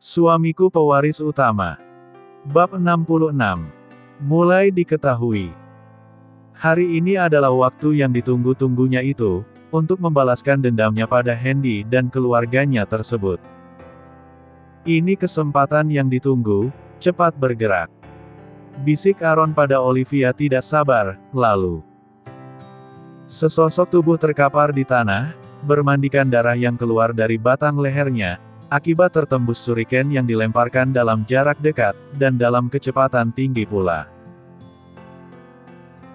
Suamiku pewaris utama. Bab 66. Mulai diketahui. Hari ini adalah waktu yang ditunggu-tunggunya itu, untuk membalaskan dendamnya pada Hendy dan keluarganya tersebut. Ini kesempatan yang ditunggu, cepat bergerak. Bisik Aaron pada Olivia tidak sabar, lalu. Sesosok tubuh terkapar di tanah, bermandikan darah yang keluar dari batang lehernya, akibat tertembus shuriken yang dilemparkan dalam jarak dekat, dan dalam kecepatan tinggi pula.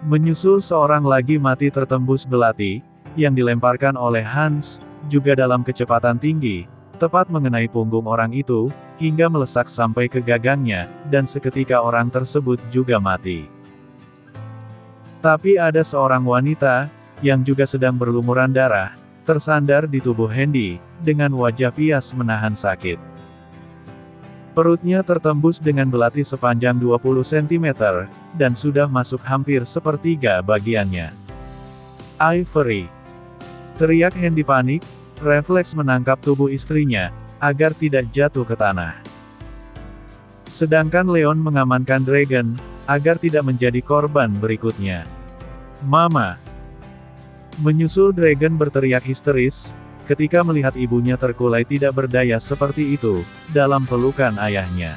Menyusul seorang lagi mati tertembus belati, yang dilemparkan oleh Hans, juga dalam kecepatan tinggi, tepat mengenai punggung orang itu, hingga melesak sampai ke gagangnya, dan seketika orang tersebut juga mati. Tapi ada seorang wanita, yang juga sedang berlumuran darah, tersandar di tubuh Hendy, dengan wajah pias menahan sakit. Perutnya tertembus dengan belati sepanjang 20 cm, dan sudah masuk hampir sepertiga bagiannya. Ivory! Teriak Hendy panik, refleks menangkap tubuh istrinya, agar tidak jatuh ke tanah. Sedangkan Leon mengamankan Dragon, agar tidak menjadi korban berikutnya. Mama! Menyusul Dragon berteriak histeris, ketika melihat ibunya terkulai tidak berdaya seperti itu, dalam pelukan ayahnya.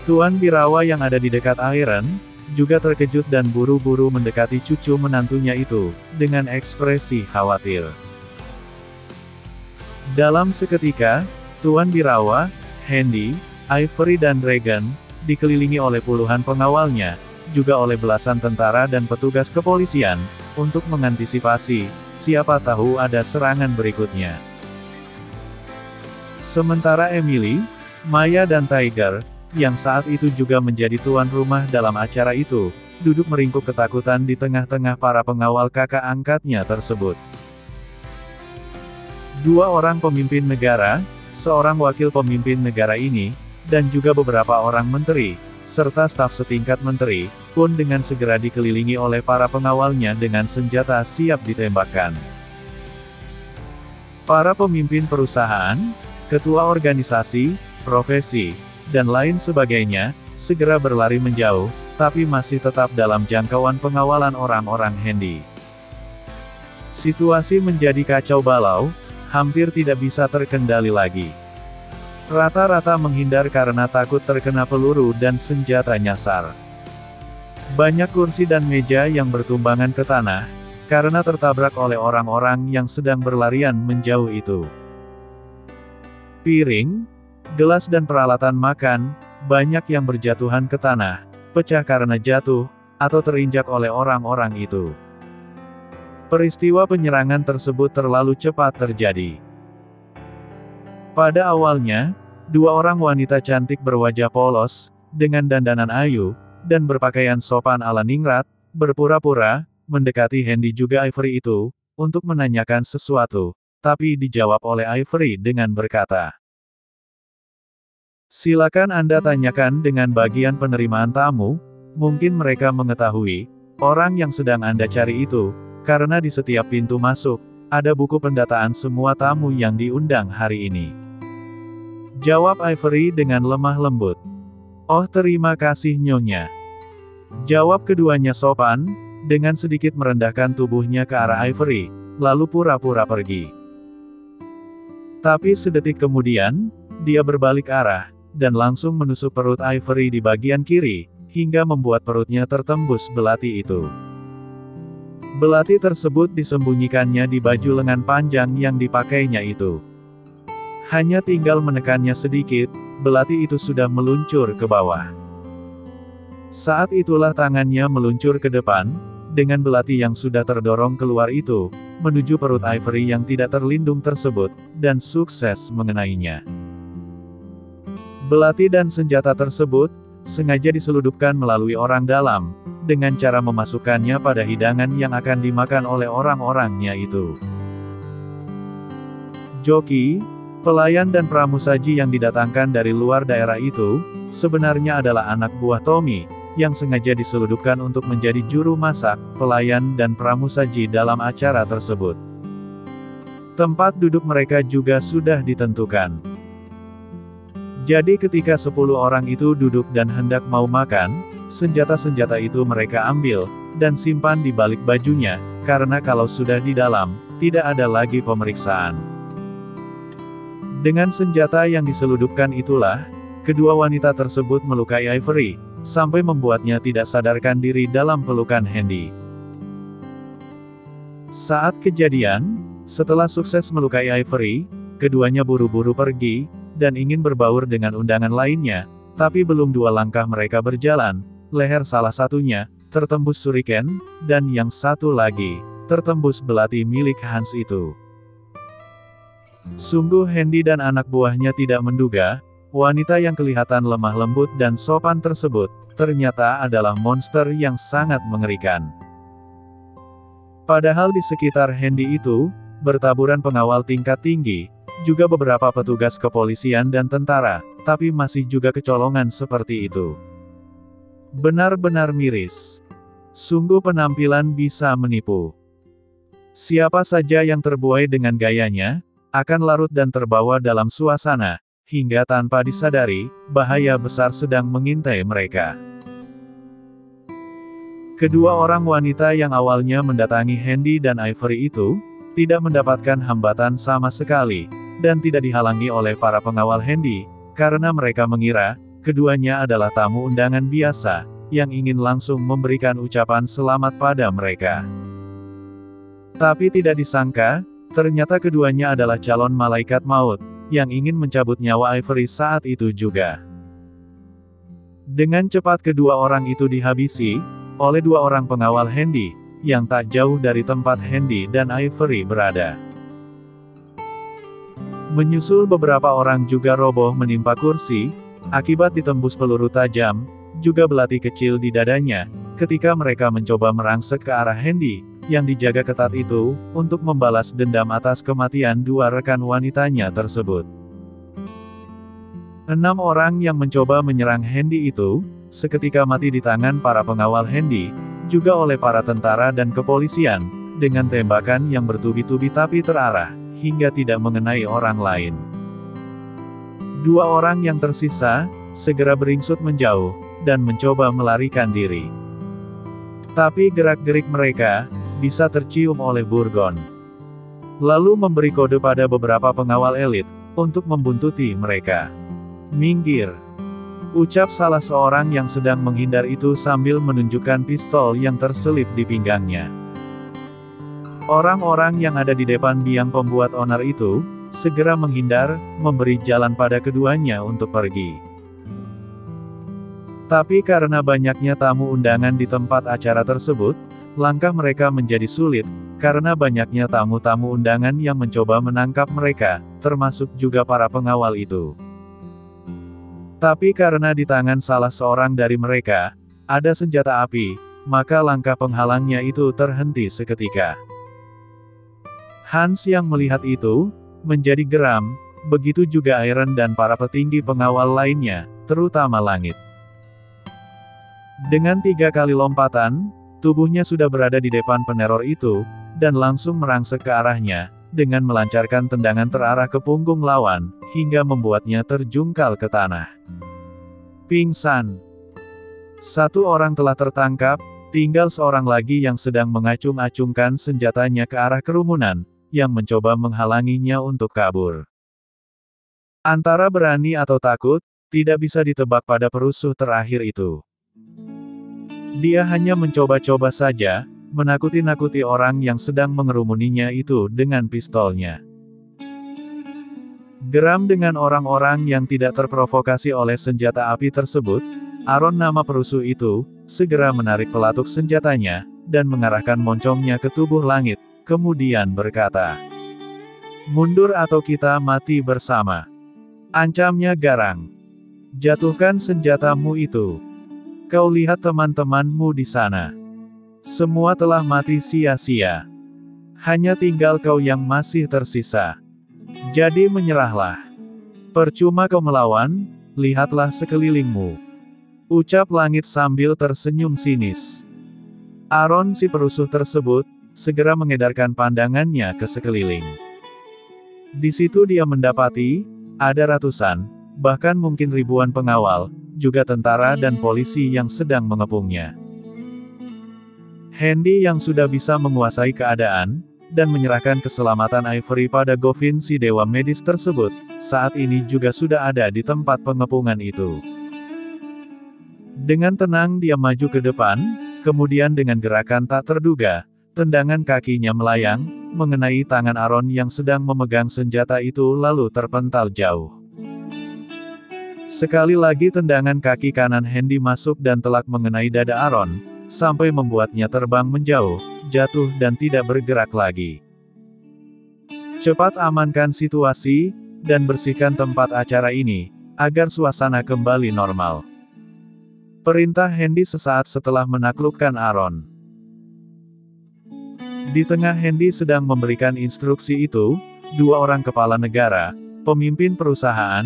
Tuan Birawa yang ada di dekat Iron, juga terkejut dan buru-buru mendekati cucu menantunya itu, dengan ekspresi khawatir. Dalam seketika, Tuan Birawa, Hendy, Ivory dan Dragon, dikelilingi oleh puluhan pengawalnya, juga oleh belasan tentara dan petugas kepolisian, untuk mengantisipasi, siapa tahu ada serangan berikutnya. Sementara Emily, Maya dan Tiger, yang saat itu juga menjadi tuan rumah dalam acara itu, duduk meringkuk ketakutan di tengah-tengah para pengawal kakak angkatnya tersebut. Dua orang pemimpin negara, seorang wakil pemimpin negara ini, dan juga beberapa orang menteri, serta staf setingkat menteri, pun dengan segera dikelilingi oleh para pengawalnya dengan senjata siap ditembakkan. Para pemimpin perusahaan, ketua organisasi, profesi, dan lain sebagainya, segera berlari menjauh, tapi masih tetap dalam jangkauan pengawalan orang-orang Hendy. Situasi menjadi kacau balau, hampir tidak bisa terkendali lagi. Rata-rata menghindar karena takut terkena peluru dan senjata nyasar. Banyak kursi dan meja yang bertumbangan ke tanah, karena tertabrak oleh orang-orang yang sedang berlarian menjauh itu. Piring, gelas dan peralatan makan, banyak yang berjatuhan ke tanah, pecah karena jatuh, atau terinjak oleh orang-orang itu. Peristiwa penyerangan tersebut terlalu cepat terjadi. Pada awalnya, dua orang wanita cantik berwajah polos, dengan dandanan ayu, dan berpakaian sopan ala ningrat, berpura-pura, mendekati Hendy juga Ivory itu, untuk menanyakan sesuatu, tapi dijawab oleh Ivory dengan berkata, "Silakan Anda tanyakan dengan bagian penerimaan tamu, mungkin mereka mengetahui, orang yang sedang Anda cari itu, karena di setiap pintu masuk, ada buku pendataan semua tamu yang diundang hari ini." Jawab Ivory dengan lemah lembut. "Oh terima kasih Nyonya." Jawab keduanya sopan, dengan sedikit merendahkan tubuhnya ke arah Ivory, lalu pura-pura pergi. Tapi sedetik kemudian, dia berbalik arah, dan langsung menusuk perut Ivory di bagian kiri, hingga membuat perutnya tertembus belati itu. Belati tersebut disembunyikannya di baju lengan panjang yang dipakainya itu. Hanya tinggal menekannya sedikit, belati itu sudah meluncur ke bawah. Saat itulah tangannya meluncur ke depan, dengan belati yang sudah terdorong keluar itu, menuju perut Ivory yang tidak terlindung tersebut, dan sukses mengenainya. Belati dan senjata tersebut, sengaja diseludupkan melalui orang dalam, dengan cara memasukkannya pada hidangan yang akan dimakan oleh orang-orangnya itu. Joki, pelayan dan pramusaji yang didatangkan dari luar daerah itu, sebenarnya adalah anak buah Tommy, yang sengaja diseludupkan untuk menjadi juru masak, pelayan dan pramusaji dalam acara tersebut. Tempat duduk mereka juga sudah ditentukan. Jadi ketika 10 orang itu duduk dan hendak mau makan, senjata-senjata itu mereka ambil, dan simpan di balik bajunya, karena kalau sudah di dalam, tidak ada lagi pemeriksaan. Dengan senjata yang diseludupkan itulah, kedua wanita tersebut melukai Ivory, sampai membuatnya tidak sadarkan diri dalam pelukan Handy. Saat kejadian, setelah sukses melukai Ivory, keduanya buru-buru pergi, dan ingin berbaur dengan undangan lainnya, tapi belum 2 langkah mereka berjalan, leher salah satunya tertembus shuriken, dan yang satu lagi tertembus belati milik Hans itu. Sungguh Handy dan anak buahnya tidak menduga, wanita yang kelihatan lemah lembut dan sopan tersebut, ternyata adalah monster yang sangat mengerikan. Padahal di sekitar Handy itu, bertaburan pengawal tingkat tinggi, juga beberapa petugas kepolisian dan tentara, tapi masih juga kecolongan seperti itu. Benar-benar miris. Sungguh penampilan bisa menipu. Siapa saja yang terbuai dengan gayanya, akan larut dan terbawa dalam suasana, hingga tanpa disadari, bahaya besar sedang mengintai mereka. Kedua orang wanita yang awalnya mendatangi Handy dan Ivory itu, tidak mendapatkan hambatan sama sekali, dan tidak dihalangi oleh para pengawal Handy, karena mereka mengira, keduanya adalah tamu undangan biasa, yang ingin langsung memberikan ucapan selamat pada mereka. Tapi tidak disangka, ternyata keduanya adalah calon malaikat maut, yang ingin mencabut nyawa Ivory saat itu juga. Dengan cepat kedua orang itu dihabisi, oleh 2 orang pengawal Handy, yang tak jauh dari tempat Handy dan Ivory berada. Menyusul beberapa orang juga roboh menimpa kursi, akibat ditembus peluru tajam, juga belati kecil di dadanya, ketika mereka mencoba merangsek ke arah Handy, yang dijaga ketat itu, untuk membalas dendam atas kematian 2 rekan wanitanya tersebut. 6 orang yang mencoba menyerang Handy itu, seketika mati di tangan para pengawal Handy, juga oleh para tentara dan kepolisian, dengan tembakan yang bertubi-tubi tapi terarah, hingga tidak mengenai orang lain. 2 orang yang tersisa, segera beringsut menjauh, dan mencoba melarikan diri. Tapi gerak-gerik mereka, bisa tercium oleh Burgon. Lalu memberi kode pada beberapa pengawal elit, untuk membuntuti mereka. "Minggir!" ucap salah seorang yang sedang menghindar itu sambil menunjukkan pistol yang terselip di pinggangnya. Orang-orang yang ada di depan biang pembuat onar itu, segera menghindar, memberi jalan pada keduanya untuk pergi. Tapi karena banyaknya tamu undangan di tempat acara tersebut, langkah mereka menjadi sulit, karena banyaknya tamu-tamu undangan yang mencoba menangkap mereka, termasuk juga para pengawal itu. Tapi karena di tangan salah seorang dari mereka, ada senjata api, maka langkah penghalangnya itu terhenti seketika. Hans yang melihat itu, menjadi geram, begitu juga Iron dan para petinggi pengawal lainnya, terutama Langit. Dengan 3 kali lompatan, tubuhnya sudah berada di depan peneror itu, dan langsung merangsek ke arahnya, dengan melancarkan tendangan terarah ke punggung lawan, hingga membuatnya terjungkal ke tanah. Pingsan. 1 orang telah tertangkap, tinggal seorang lagi yang sedang mengacung-acungkan senjatanya ke arah kerumunan, yang mencoba menghalanginya untuk kabur. Antara berani atau takut, tidak bisa ditebak pada perusuh terakhir itu. Dia hanya mencoba-coba saja, menakuti-nakuti orang yang sedang mengerumuninya itu dengan pistolnya. Geram dengan orang-orang yang tidak terprovokasi oleh senjata api tersebut, Aaron nama perusuh itu, segera menarik pelatuk senjatanya, dan mengarahkan moncongnya ke tubuh Langit, kemudian berkata, "Mundur atau kita mati bersama." Ancamnya garang. "Jatuhkan senjatamu itu. Kau lihat teman-temanmu di sana. Semua telah mati sia-sia. Hanya tinggal kau yang masih tersisa. Jadi menyerahlah. Percuma kau melawan, lihatlah sekelilingmu." Ucap Langit sambil tersenyum sinis. Aaron si perusuh tersebut, segera mengedarkan pandangannya ke sekeliling. Di situ dia mendapati, ada ratusan, bahkan mungkin ribuan pengawal, juga tentara dan polisi yang sedang mengepungnya. Handy yang sudah bisa menguasai keadaan, dan menyerahkan keselamatan Ivory pada Govin si dewa medis tersebut, saat ini juga sudah ada di tempat pengepungan itu. Dengan tenang dia maju ke depan, kemudian dengan gerakan tak terduga, tendangan kakinya melayang, mengenai tangan Aaron yang sedang memegang senjata itu lalu terpental jauh. Sekali lagi tendangan kaki kanan Handy masuk dan telak mengenai dada Aaron, sampai membuatnya terbang menjauh, jatuh dan tidak bergerak lagi. Cepat amankan situasi, dan bersihkan tempat acara ini, agar suasana kembali normal. Perintah Handy sesaat setelah menaklukkan Aaron. Di tengah Handy sedang memberikan instruksi itu, dua orang kepala negara, pemimpin perusahaan,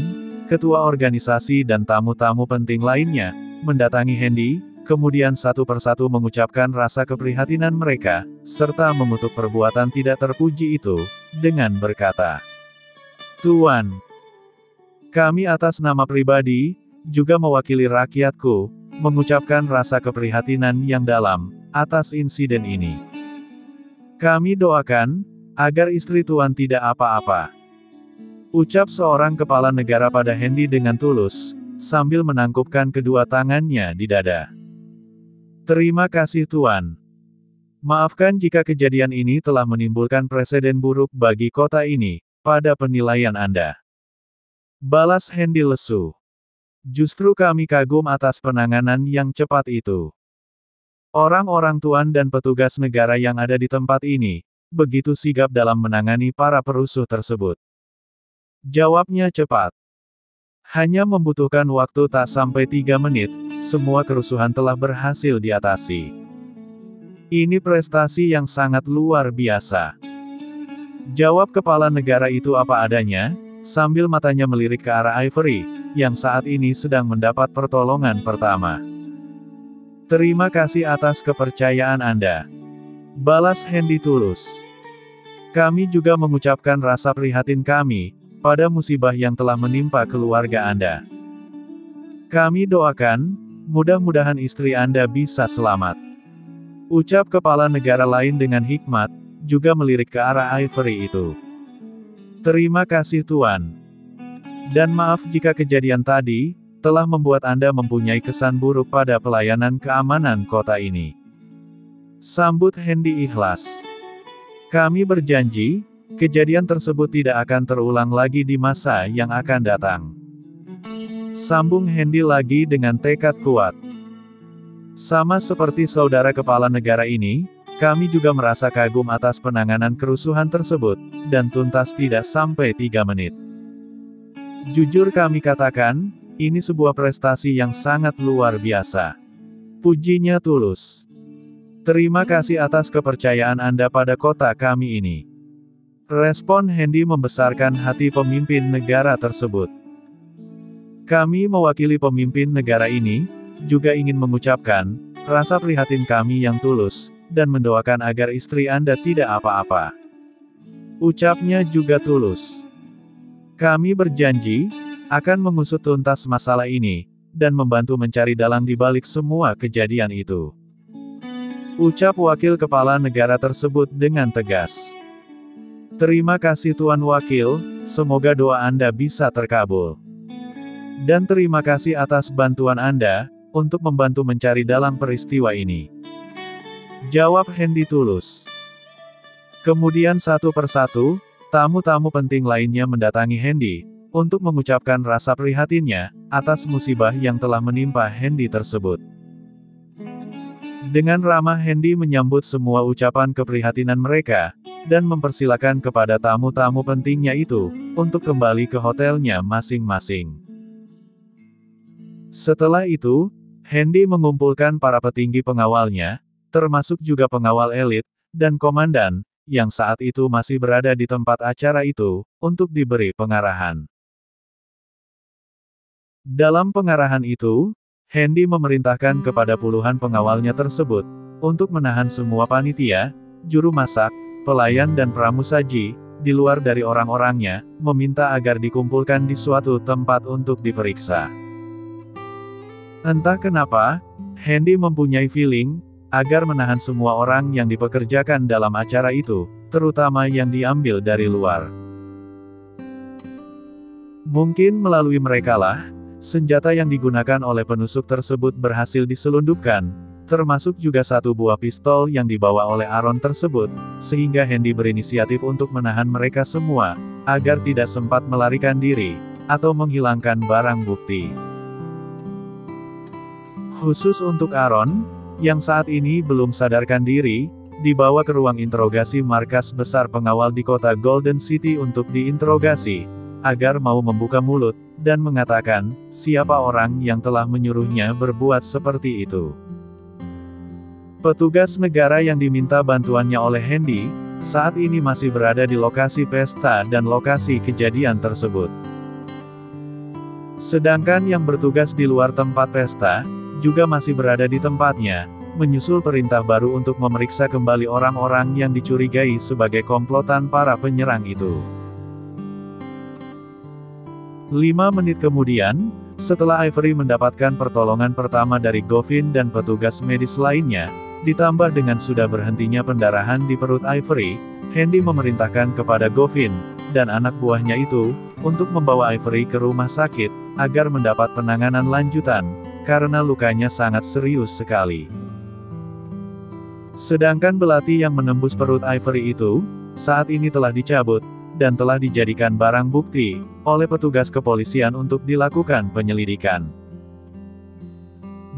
ketua organisasi dan tamu-tamu penting lainnya, mendatangi Handy, kemudian satu persatu mengucapkan rasa keprihatinan mereka, serta mengutuk perbuatan tidak terpuji itu, dengan berkata, "Tuan, kami atas nama pribadi, juga mewakili rakyatku, mengucapkan rasa keprihatinan yang dalam, atas insiden ini. Kami doakan, agar istri Tuan tidak apa-apa." Ucap seorang kepala negara pada Handy dengan tulus, sambil menangkupkan kedua tangannya di dada. "Terima kasih Tuan. Maafkan jika kejadian ini telah menimbulkan preseden buruk bagi kota ini, pada penilaian Anda." Balas Handy lesu. "Justru kami kagum atas penanganan yang cepat itu. Orang-orang Tuan dan petugas negara yang ada di tempat ini, begitu sigap dalam menangani para perusuh tersebut." Jawabnya cepat. Hanya membutuhkan waktu tak sampai 3 menit, semua kerusuhan telah berhasil diatasi. Ini prestasi yang sangat luar biasa. Jawab kepala negara itu apa adanya, sambil matanya melirik ke arah Ivory, yang saat ini sedang mendapat pertolongan pertama. "Terima kasih atas kepercayaan Anda." Balas Handy tulus. "Kami juga mengucapkan rasa prihatin kami, pada musibah yang telah menimpa keluarga Anda. Kami doakan, mudah-mudahan istri Anda bisa selamat." Ucap kepala negara lain dengan hikmat, juga melirik ke arah Ivory itu. "Terima kasih Tuan. Dan maaf jika kejadian tadi, telah membuat Anda mempunyai kesan buruk pada pelayanan keamanan kota ini." Sambut Handy ikhlas. "Kami berjanji, kejadian tersebut tidak akan terulang lagi di masa yang akan datang." Sambung Handy lagi dengan tekad kuat. "Sama seperti saudara kepala negara ini, kami juga merasa kagum atas penanganan kerusuhan tersebut, dan tuntas tidak sampai 3 menit. Jujur kami katakan, ini sebuah prestasi yang sangat luar biasa." Pujinya tulus. "Terima kasih atas kepercayaan Anda pada kota kami ini." Respon Handy membesarkan hati pemimpin negara tersebut. "Kami mewakili pemimpin negara ini, juga ingin mengucapkan rasa prihatin kami yang tulus, dan mendoakan agar istri Anda tidak apa-apa." Ucapnya juga tulus. "Kami berjanji, akan mengusut tuntas masalah ini, dan membantu mencari dalang di balik semua kejadian itu." Ucap wakil kepala negara tersebut dengan tegas. "Terima kasih Tuan Wakil, semoga doa Anda bisa terkabul. Dan terima kasih atas bantuan Anda, untuk membantu mencari dalang peristiwa ini." Jawab Handy tulus. Kemudian satu persatu, tamu-tamu penting lainnya mendatangi Handy, untuk mengucapkan rasa prihatinnya, atas musibah yang telah menimpa Handy tersebut. Dengan ramah Handy menyambut semua ucapan keprihatinan mereka, dan mempersilakan kepada tamu-tamu pentingnya itu, untuk kembali ke hotelnya masing-masing. Setelah itu, Handy mengumpulkan para petinggi pengawalnya, termasuk juga pengawal elit, dan komandan, yang saat itu masih berada di tempat acara itu, untuk diberi pengarahan. Dalam pengarahan itu, Handy memerintahkan kepada puluhan pengawalnya tersebut, untuk menahan semua panitia, juru masak, pelayan dan pramusaji, di luar dari orang-orangnya, meminta agar dikumpulkan di suatu tempat untuk diperiksa. Entah kenapa, Handy mempunyai feeling, agar menahan semua orang yang dipekerjakan dalam acara itu, terutama yang diambil dari luar. Mungkin melalui merekalah, senjata yang digunakan oleh penusuk tersebut berhasil diselundupkan, termasuk juga satu buah pistol yang dibawa oleh Aaron tersebut, sehingga Handy berinisiatif untuk menahan mereka semua, agar tidak sempat melarikan diri, atau menghilangkan barang bukti. Khusus untuk Aaron, yang saat ini belum sadarkan diri, dibawa ke ruang interogasi markas besar pengawal di kota Golden City untuk diinterogasi, agar mau membuka mulut, dan mengatakan, siapa orang yang telah menyuruhnya berbuat seperti itu. Petugas negara yang diminta bantuannya oleh Handy, saat ini masih berada di lokasi pesta dan lokasi kejadian tersebut. Sedangkan yang bertugas di luar tempat pesta, juga masih berada di tempatnya, menyusul perintah baru untuk memeriksa kembali orang-orang yang dicurigai sebagai komplotan para penyerang itu. 5 menit kemudian, setelah Ivory mendapatkan pertolongan pertama dari Govin dan petugas medis lainnya, ditambah dengan sudah berhentinya pendarahan di perut Ivory, Handy memerintahkan kepada Govin dan anak buahnya itu, untuk membawa Ivory ke rumah sakit, agar mendapat penanganan lanjutan, karena lukanya sangat serius sekali. Sedangkan belati yang menembus perut Ivory itu, saat ini telah dicabut, dan telah dijadikan barang bukti, oleh petugas kepolisian untuk dilakukan penyelidikan.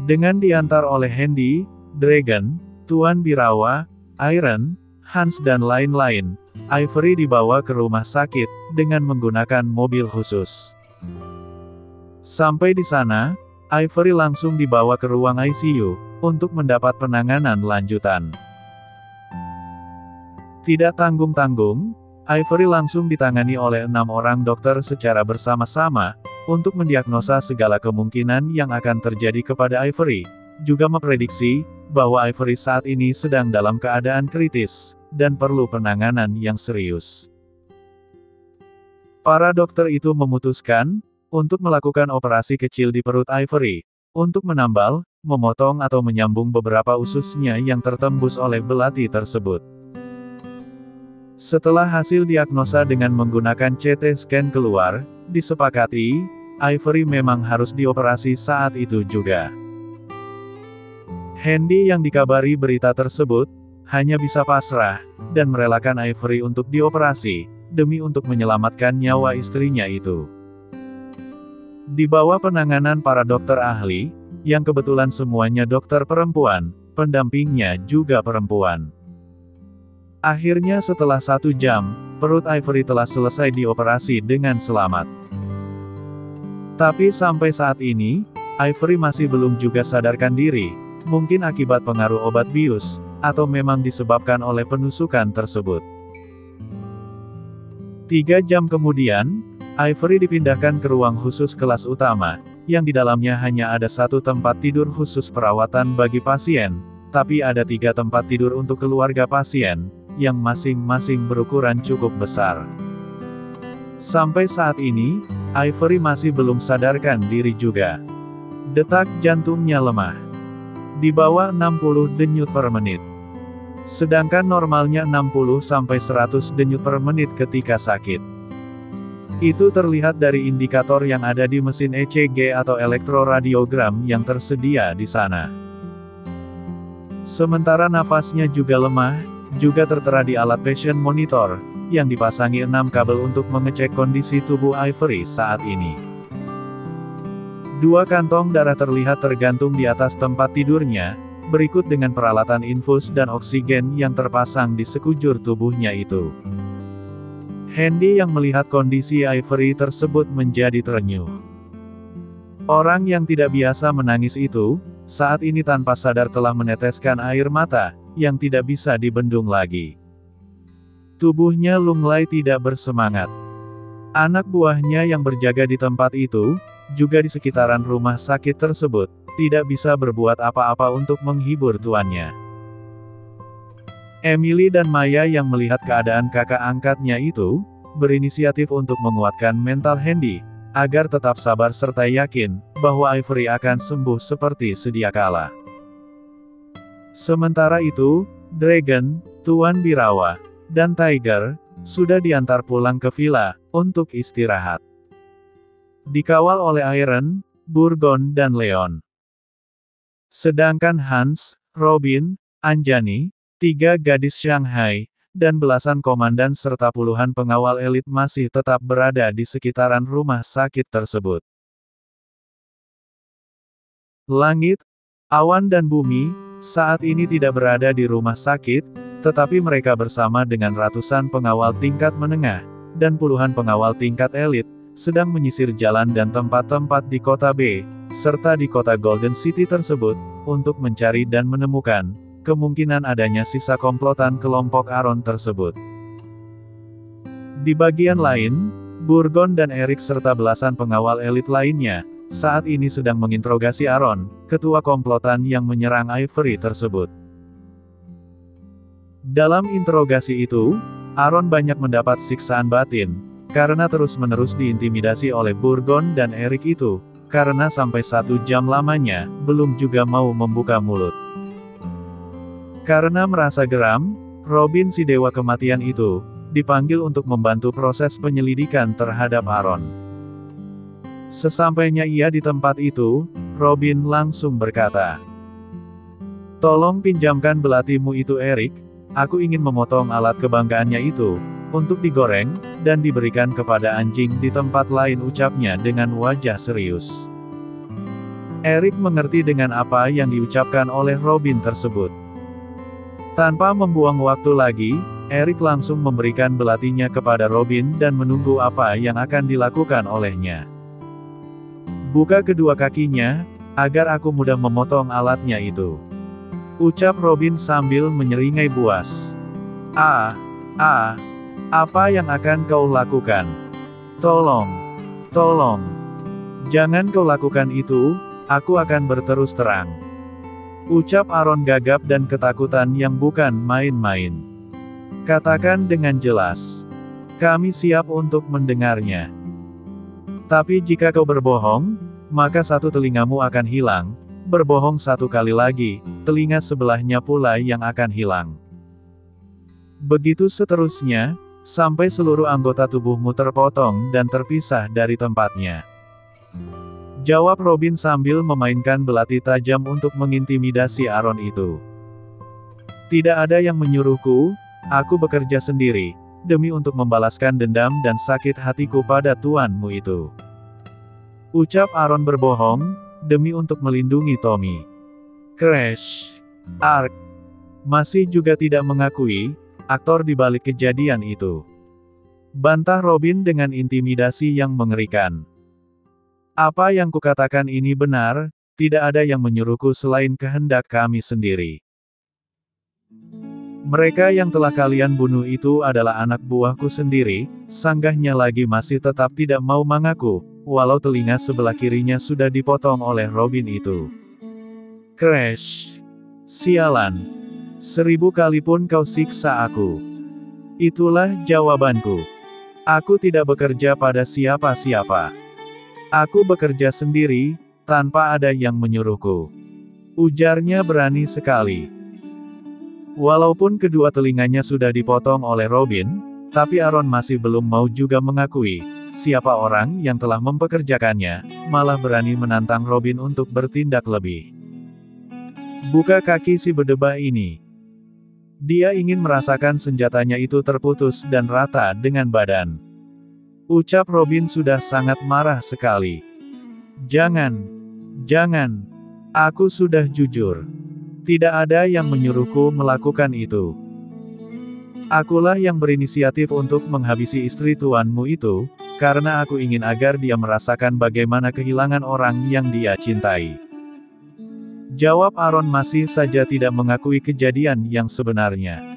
Dengan diantar oleh Handy, Dragon, Tuan Birawa, Iron, Hans dan lain-lain, Ivory dibawa ke rumah sakit, dengan menggunakan mobil khusus. Sampai di sana, Ivory langsung dibawa ke ruang ICU, untuk mendapat penanganan lanjutan. Tidak tanggung-tanggung, Ivory langsung ditangani oleh 6 orang dokter secara bersama-sama, untuk mendiagnosa segala kemungkinan yang akan terjadi kepada Ivory, juga memprediksi, bahwa Ivory saat ini sedang dalam keadaan kritis, dan perlu penanganan yang serius. Para dokter itu memutuskan, untuk melakukan operasi kecil di perut Ivory, untuk menambal, memotong atau menyambung beberapa ususnya yang tertembus oleh belati tersebut. Setelah hasil diagnosa dengan menggunakan CT scan keluar, disepakati, Ivory memang harus dioperasi saat itu juga. Handy yang dikabari berita tersebut, hanya bisa pasrah, dan merelakan Ivory untuk dioperasi, demi untuk menyelamatkan nyawa istrinya itu. Di bawah penanganan para dokter ahli, yang kebetulan semuanya dokter perempuan, pendampingnya juga perempuan. Akhirnya setelah 1 jam, perut Ivory telah selesai dioperasi dengan selamat. Tapi sampai saat ini, Ivory masih belum juga sadarkan diri, mungkin akibat pengaruh obat bius, atau memang disebabkan oleh penusukan tersebut. 3 jam kemudian, Ivory dipindahkan ke ruang khusus kelas utama, yang di dalamnya hanya ada 1 tempat tidur khusus perawatan bagi pasien, tapi ada 3 tempat tidur untuk keluarga pasien, yang masing-masing berukuran cukup besar. Sampai saat ini, Ivory masih belum sadarkan diri juga. Detak jantungnya lemah. Di bawah 60 denyut per menit. Sedangkan normalnya 60-100 denyut per menit ketika sakit. Itu terlihat dari indikator yang ada di mesin ECG atau elektroradiogram yang tersedia di sana. Sementara nafasnya juga lemah, juga tertera di alat patient monitor, yang dipasangi 6 kabel untuk mengecek kondisi tubuh Ivory saat ini. 2 kantong darah terlihat tergantung di atas tempat tidurnya, berikut dengan peralatan infus dan oksigen yang terpasang di sekujur tubuhnya itu. Handy yang melihat kondisi Ivory tersebut menjadi terenyuh. Orang yang tidak biasa menangis itu, saat ini tanpa sadar telah meneteskan air mata, yang tidak bisa dibendung lagi. Tubuhnya lunglai tidak bersemangat. Anak buahnya yang berjaga di tempat itu, juga di sekitaran rumah sakit tersebut, tidak bisa berbuat apa-apa untuk menghibur tuannya. Emily dan Maya yang melihat keadaan kakak angkatnya itu, berinisiatif untuk menguatkan mental Handy, agar tetap sabar serta yakin, bahwa Ivory akan sembuh seperti sedia kala. Sementara itu, Dragon, Tuan Birawa, dan Tiger, sudah diantar pulang ke villa, untuk istirahat. Dikawal oleh Iron, Burgon dan Leon. Sedangkan Hans, Robin, Anjani, 3 gadis Shanghai, dan belasan komandan serta puluhan pengawal elit masih tetap berada di sekitaran rumah sakit tersebut. Langit, awan dan bumi, saat ini tidak berada di rumah sakit, tetapi mereka bersama dengan ratusan pengawal tingkat menengah, dan puluhan pengawal tingkat elit, sedang menyisir jalan dan tempat-tempat di kota B, serta di kota Golden City tersebut, untuk mencari dan menemukan kemungkinan adanya sisa komplotan kelompok Aaron tersebut. Di bagian lain, Burgon dan Eric serta belasan pengawal elit lainnya, saat ini sedang menginterogasi Aaron, ketua komplotan yang menyerang Ivory tersebut. Dalam interogasi itu, Aaron banyak mendapat siksaan batin, karena terus-menerus diintimidasi oleh Burgon dan Eric itu, karena sampai 1 jam lamanya, belum juga mau membuka mulut. Karena merasa geram, Robin si dewa kematian itu, dipanggil untuk membantu proses penyelidikan terhadap Aaron. Sesampainya ia di tempat itu, Robin langsung berkata, "Tolong pinjamkan belatimu itu Eric, aku ingin memotong alat kebanggaannya itu, untuk digoreng, dan diberikan kepada anjing di tempat lain," ucapnya dengan wajah serius. Eric mengerti dengan apa yang diucapkan oleh Robin tersebut. Tanpa membuang waktu lagi, Eric langsung memberikan belatinya kepada Robin dan menunggu apa yang akan dilakukan olehnya. "Buka kedua kakinya, agar aku mudah memotong alatnya itu," ucap Robin sambil menyeringai buas. Apa yang akan kau lakukan? Tolong, jangan kau lakukan itu, aku akan berterus terang," ucap Aaron gagap dan ketakutan yang bukan main-main. "Katakan dengan jelas. Kami siap untuk mendengarnya. Tapi jika kau berbohong, maka satu telingamu akan hilang, berbohong 1 kali lagi, telinga sebelahnya pula yang akan hilang. Begitu seterusnya, sampai seluruh anggota tubuhmu terpotong dan terpisah dari tempatnya," jawab Robin sambil memainkan belati tajam untuk mengintimidasi Aaron itu. "Tidak ada yang menyuruhku, aku bekerja sendiri, demi untuk membalaskan dendam dan sakit hatiku pada tuanmu itu," ucap Aaron berbohong, demi untuk melindungi Tommy. Crash. Ark masih juga tidak mengakui aktor di balik kejadian itu. Bantah Robin dengan intimidasi yang mengerikan. "Apa yang kukatakan ini benar, tidak ada yang menyuruhku selain kehendak kami sendiri. Mereka yang telah kalian bunuh itu adalah anak buahku sendiri," sanggahnya lagi masih tetap tidak mau mengaku, walau telinga sebelah kirinya sudah dipotong oleh Robin itu. Crash. "Sialan. 1000 kali pun kau siksa aku. Itulah jawabanku. Aku tidak bekerja pada siapa-siapa. Aku bekerja sendiri, tanpa ada yang menyuruhku," ujarnya berani sekali. Walaupun kedua telinganya sudah dipotong oleh Robin, tapi Aaron masih belum mau juga mengakui siapa orang yang telah mempekerjakannya, malah berani menantang Robin untuk bertindak lebih. "Buka kaki si berdebah ini. Dia ingin merasakan senjatanya itu terputus dan rata dengan badan," ucap Robin sudah sangat marah sekali. Jangan. Aku sudah jujur. Tidak ada yang menyuruhku melakukan itu. Akulah yang berinisiatif untuk menghabisi istri tuanmu itu, karena aku ingin agar dia merasakan bagaimana kehilangan orang yang dia cintai," jawab Aaron masih saja tidak mengakui kejadian yang sebenarnya.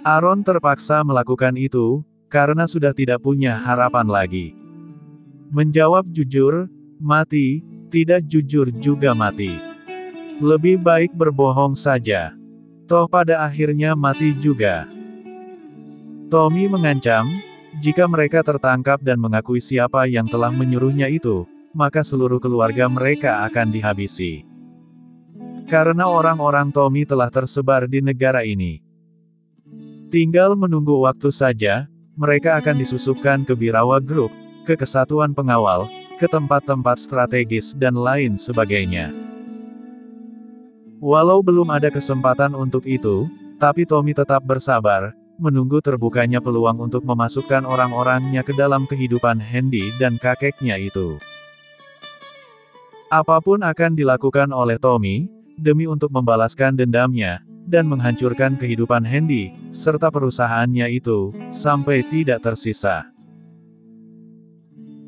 Aaron terpaksa melakukan itu, karena sudah tidak punya harapan lagi. Menjawab jujur, mati, tidak jujur juga mati. Lebih baik berbohong saja. Toh pada akhirnya mati juga. Tommy mengancam, jika mereka tertangkap dan mengakui siapa yang telah menyuruhnya itu, maka seluruh keluarga mereka akan dihabisi. Karena orang-orang Tommy telah tersebar di negara ini. Tinggal menunggu waktu saja, mereka akan disusupkan ke Birawa Group, ke kesatuan pengawal, ke tempat-tempat strategis dan lain sebagainya. Walau belum ada kesempatan untuk itu, tapi Tommy tetap bersabar, menunggu terbukanya peluang untuk memasukkan orang-orangnya ke dalam kehidupan Handy dan kakeknya itu. Apapun akan dilakukan oleh Tommy, demi untuk membalaskan dendamnya, dan menghancurkan kehidupan Handy, serta perusahaannya itu, sampai tidak tersisa.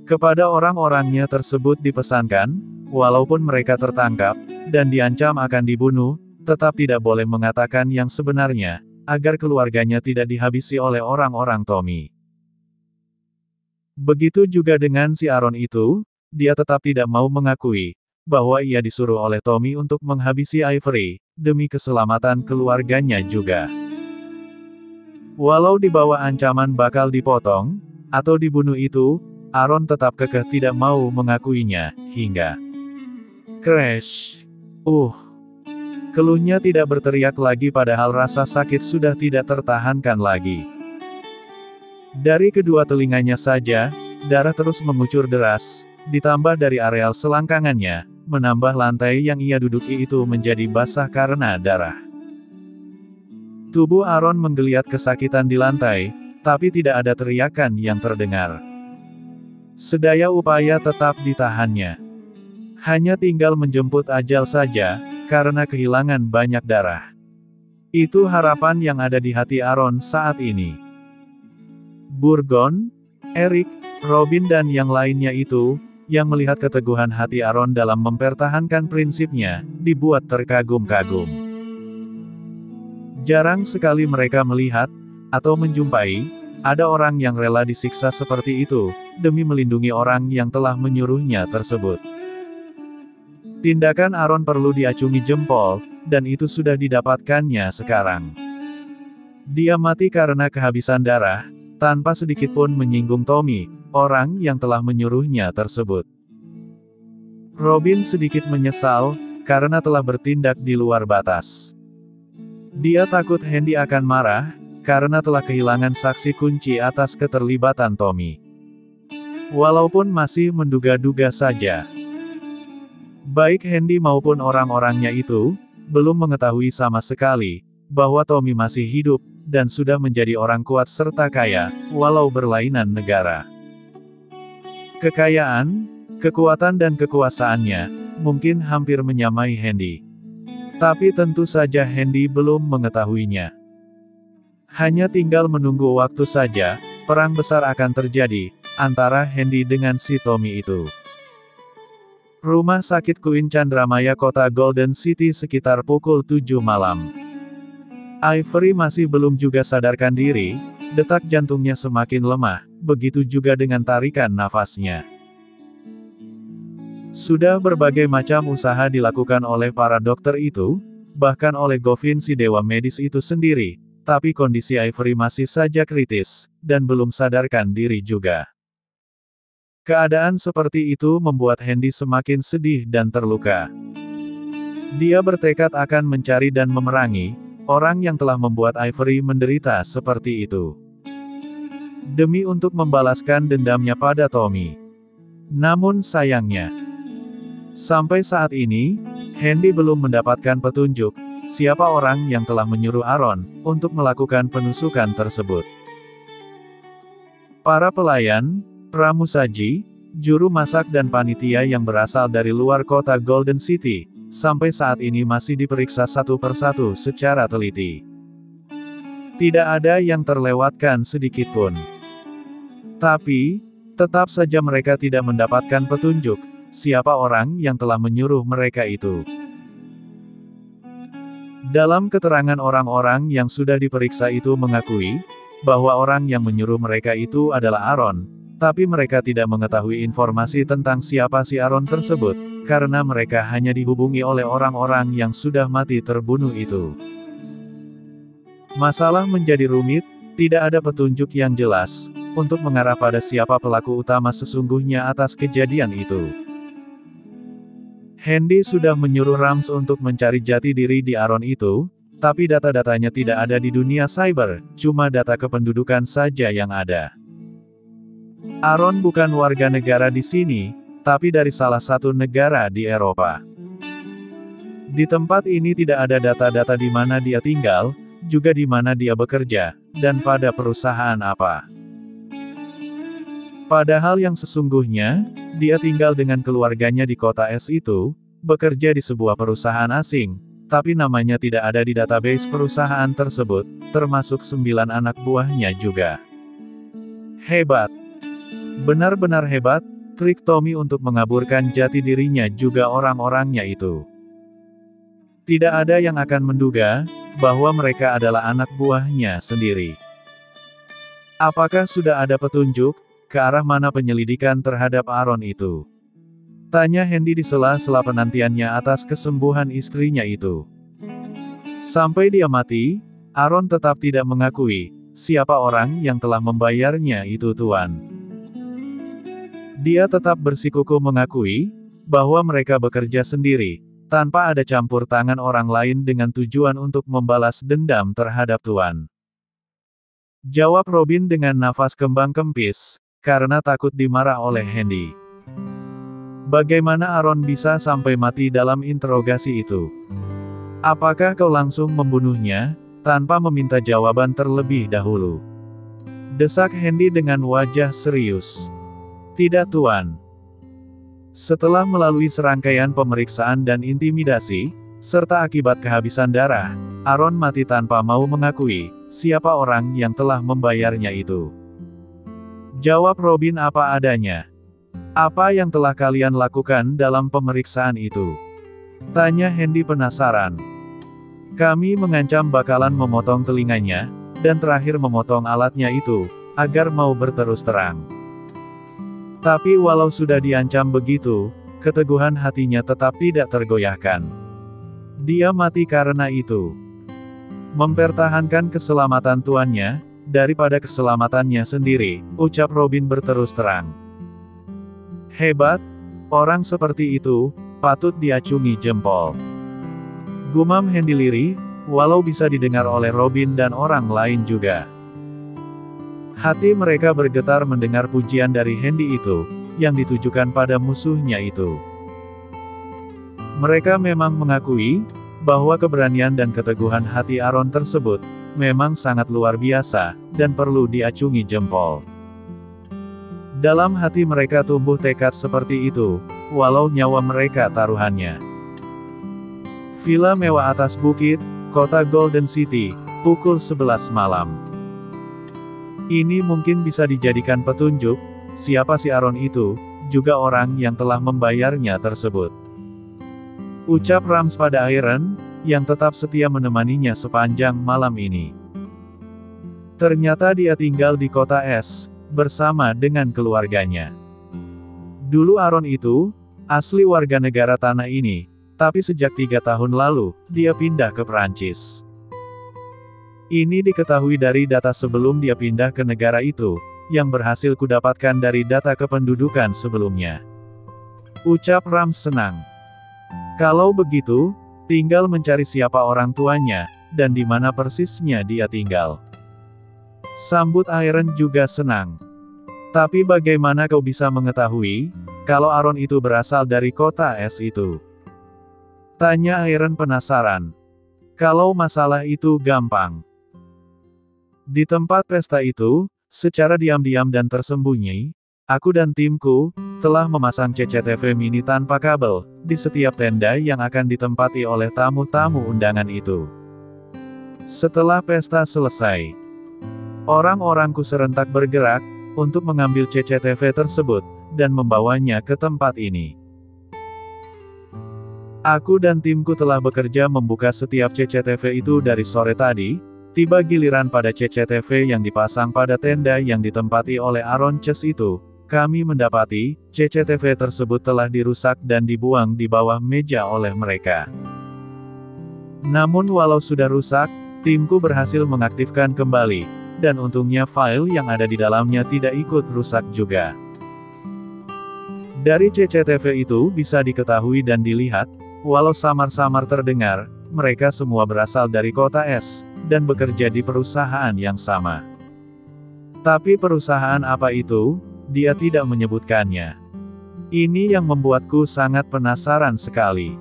Kepada orang-orangnya tersebut dipesankan, walaupun mereka tertangkap, dan diancam akan dibunuh, tetap tidak boleh mengatakan yang sebenarnya, agar keluarganya tidak dihabisi oleh orang-orang Tommy. Begitu juga dengan si Aaron itu, dia tetap tidak mau mengakui, bahwa ia disuruh oleh Tommy untuk menghabisi Ivory, demi keselamatan keluarganya juga. Walau di bawah ancaman bakal dipotong, atau dibunuh itu, Aaron tetap kekeh tidak mau mengakuinya, hingga crash. Keluhnya tidak berteriak lagi padahal rasa sakit sudah tidak tertahankan lagi. Dari kedua telinganya saja, darah terus mengucur deras, ditambah dari areal selangkangannya, menambah lantai yang ia duduki itu menjadi basah karena darah. Tubuh Aaron menggeliat kesakitan di lantai, tapi tidak ada teriakan yang terdengar. Sedaya upaya tetap ditahannya. Hanya tinggal menjemput ajal saja, karena kehilangan banyak darah. Itu harapan yang ada di hati Aaron saat ini. Burgon, Eric, Robin dan yang lainnya itu, yang melihat keteguhan hati Aaron dalam mempertahankan prinsipnya, dibuat terkagum-kagum. Jarang sekali mereka melihat, atau menjumpai, ada orang yang rela disiksa seperti itu, demi melindungi orang yang telah menyuruhnya tersebut. Tindakan Aaron perlu diacungi jempol, dan itu sudah didapatkannya sekarang. Dia mati karena kehabisan darah, tanpa sedikit pun menyinggung Tommy, orang yang telah menyuruhnya tersebut. Robin sedikit menyesal, karena telah bertindak di luar batas. Dia takut Handy akan marah, karena telah kehilangan saksi kunci atas keterlibatan Tommy. Walaupun masih menduga-duga saja. Baik Handy maupun orang-orangnya itu, belum mengetahui sama sekali, bahwa Tommy masih hidup, dan sudah menjadi orang kuat serta kaya, walau berlainan negara. Kekayaan, kekuatan dan kekuasaannya, mungkin hampir menyamai Handy. Tapi tentu saja Handy belum mengetahuinya. Hanya tinggal menunggu waktu saja, perang besar akan terjadi, antara Handy dengan si Tommy itu. Rumah sakit Queen Chandramaya kota Golden City sekitar pukul 7 malam. Ivory masih belum juga sadarkan diri, detak jantungnya semakin lemah, begitu juga dengan tarikan nafasnya. Sudah berbagai macam usaha dilakukan oleh para dokter itu, bahkan oleh Govin si dewa medis itu sendiri, tapi kondisi Ivory masih saja kritis, dan belum sadarkan diri juga. Keadaan seperti itu membuat Handy semakin sedih dan terluka. Dia bertekad akan mencari dan memerangi orang yang telah membuat Ivory menderita seperti itu. Demi untuk membalaskan dendamnya pada Tommy. Namun sayangnya, sampai saat ini, Handy belum mendapatkan petunjuk, siapa orang yang telah menyuruh Aaron untuk melakukan penusukan tersebut. Para pelayan, pramusaji, juru masak dan panitia yang berasal dari luar kota Golden City, sampai saat ini masih diperiksa satu persatu secara teliti. Tidak ada yang terlewatkan sedikitpun. Tapi, tetap saja mereka tidak mendapatkan petunjuk, siapa orang yang telah menyuruh mereka itu. Dalam keterangan orang-orang yang sudah diperiksa itu mengakui, bahwa orang yang menyuruh mereka itu adalah Aaron, tapi mereka tidak mengetahui informasi tentang siapa si Aaron tersebut, karena mereka hanya dihubungi oleh orang-orang yang sudah mati terbunuh itu. Masalah menjadi rumit, tidak ada petunjuk yang jelas, untuk mengarah pada siapa pelaku utama sesungguhnya atas kejadian itu. Handy sudah menyuruh Rams untuk mencari jati diri di Aaron itu, tapi data-datanya tidak ada di dunia cyber, cuma data kependudukan saja yang ada. Aaron bukan warga negara di sini, tapi dari salah satu negara di Eropa. Di tempat ini tidak ada data-data di mana dia tinggal, juga di mana dia bekerja, dan pada perusahaan apa. Padahal yang sesungguhnya, dia tinggal dengan keluarganya di kota S itu, bekerja di sebuah perusahaan asing, tapi namanya tidak ada di database perusahaan tersebut, termasuk 9 anak buahnya juga. Hebat. Benar-benar hebat, trik Tommy untuk mengaburkan jati dirinya juga orang-orangnya itu. Tidak ada yang akan menduga, bahwa mereka adalah anak buahnya sendiri. Apakah sudah ada petunjuk, ke arah mana penyelidikan terhadap Aaron itu? Tanya Handy di sela-sela penantiannya atas kesembuhan istrinya itu. Sampai dia mati, Aaron tetap tidak mengakui, siapa orang yang telah membayarnya itu Tuan. Dia tetap bersikukuh mengakui, bahwa mereka bekerja sendiri, tanpa ada campur tangan orang lain dengan tujuan untuk membalas dendam terhadap Tuan. Jawab Robin dengan nafas kembang kempis, karena takut dimarah oleh Handy. Bagaimana Aaron bisa sampai mati dalam interogasi itu? Apakah kau langsung membunuhnya, tanpa meminta jawaban terlebih dahulu? Desak Handy dengan wajah serius. Tidak Tuan. Setelah melalui serangkaian pemeriksaan dan intimidasi, serta akibat kehabisan darah, Aaron mati tanpa mau mengakui, siapa orang yang telah membayarnya itu. Jawab Robin apa adanya. Apa yang telah kalian lakukan dalam pemeriksaan itu? Tanya Handy penasaran. Kami mengancam bakalan memotong telinganya, dan terakhir memotong alatnya itu, agar mau berterus terang. Tapi walau sudah diancam begitu, keteguhan hatinya tetap tidak tergoyahkan. Dia mati karena itu. Mempertahankan keselamatan tuannya, daripada keselamatannya sendiri, ucap Robin berterus terang. Hebat, orang seperti itu, patut diacungi jempol. Gumam Handy lirih, walau bisa didengar oleh Robin dan orang lain juga. Hati mereka bergetar mendengar pujian dari Handy itu, yang ditujukan pada musuhnya itu. Mereka memang mengakui, bahwa keberanian dan keteguhan hati Aaron tersebut, memang sangat luar biasa, dan perlu diacungi jempol. Dalam hati mereka tumbuh tekad seperti itu, walau nyawa mereka taruhannya. Villa mewah atas bukit, kota Golden City, pukul 11 malam. Ini mungkin bisa dijadikan petunjuk, siapa si Aaron itu, juga orang yang telah membayarnya tersebut. Ucap Rams pada Aaron, yang tetap setia menemaninya sepanjang malam ini. Ternyata dia tinggal di kota S, bersama dengan keluarganya. Dulu Aaron itu, asli warga negara tanah ini, tapi sejak 3 tahun lalu, dia pindah ke Perancis. Ini diketahui dari data sebelum dia pindah ke negara itu, yang berhasil kudapatkan dari data kependudukan sebelumnya. Ucap Rams senang. Kalau begitu, tinggal mencari siapa orang tuanya, dan di mana persisnya dia tinggal. Sambut Aaron juga senang. Tapi bagaimana kau bisa mengetahui, kalau Aaron itu berasal dari kota S itu? Tanya Aaron penasaran. Kalau masalah itu gampang. Di tempat pesta itu, secara diam-diam dan tersembunyi, aku dan timku, telah memasang CCTV mini tanpa kabel, di setiap tenda yang akan ditempati oleh tamu-tamu undangan itu. Setelah pesta selesai, orang-orangku serentak bergerak, untuk mengambil CCTV tersebut, dan membawanya ke tempat ini. Aku dan timku telah bekerja membuka setiap CCTV itu dari sore tadi. Tiba giliran pada CCTV yang dipasang pada tenda yang ditempati oleh Aaron Chess itu, kami mendapati, CCTV tersebut telah dirusak dan dibuang di bawah meja oleh mereka. Namun walau sudah rusak, Timku berhasil mengaktifkan kembali, dan untungnya file yang ada di dalamnya tidak ikut rusak juga. Dari CCTV itu bisa diketahui dan dilihat, walau samar-samar terdengar, mereka semua berasal dari kota S, dan bekerja di perusahaan yang sama. Tapi perusahaan apa itu? Dia tidak menyebutkannya. Ini yang membuatku sangat penasaran sekali.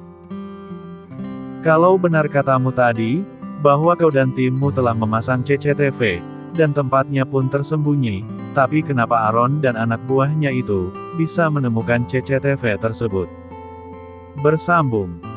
Kalau benar katamu tadi, bahwa kau dan timmu telah memasang CCTV, dan tempatnya pun tersembunyi, tapi kenapa Aaron dan anak buahnya itu bisa menemukan CCTV tersebut? Bersambung.